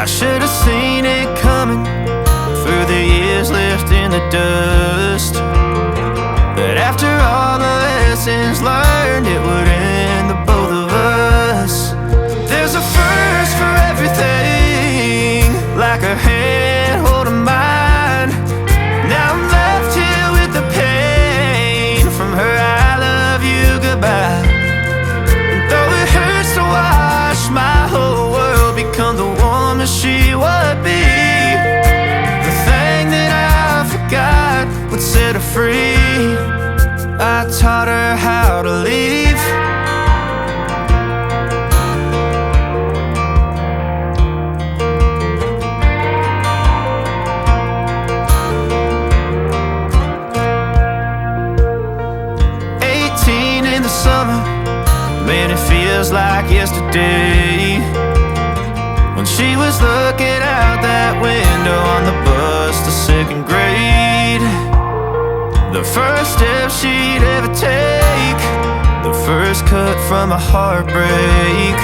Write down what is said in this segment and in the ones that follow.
I should have seen it coming through the years left in the dust. But after all the lessons learned, it would end the both of us. There's a first for everything, like her hand holding mine. Now I'm left here with the pain from her I love you goodbye. And though it hurts to watch my whole world become the woman she would be, the thing that I forgot would set her free. I taught her how to leave. In the summer, man, it feels like yesterday, when she was looking out that window on the bus to second grade. The first step she'd ever take, the first cut from a heartbreak.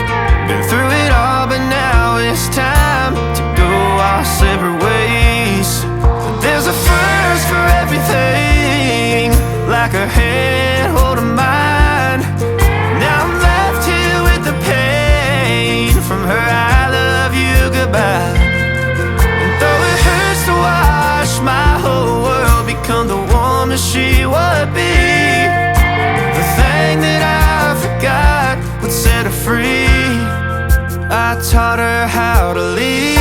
Been through it all, but now it's time to go our separate ways. But there's a first for everything, like her hand holding mine. Now I'm left here with the pain from her I love you goodbye. And though it hurts to watch my whole world become the woman she would be, the thing that I forgot would set her free. I taught her how to leave.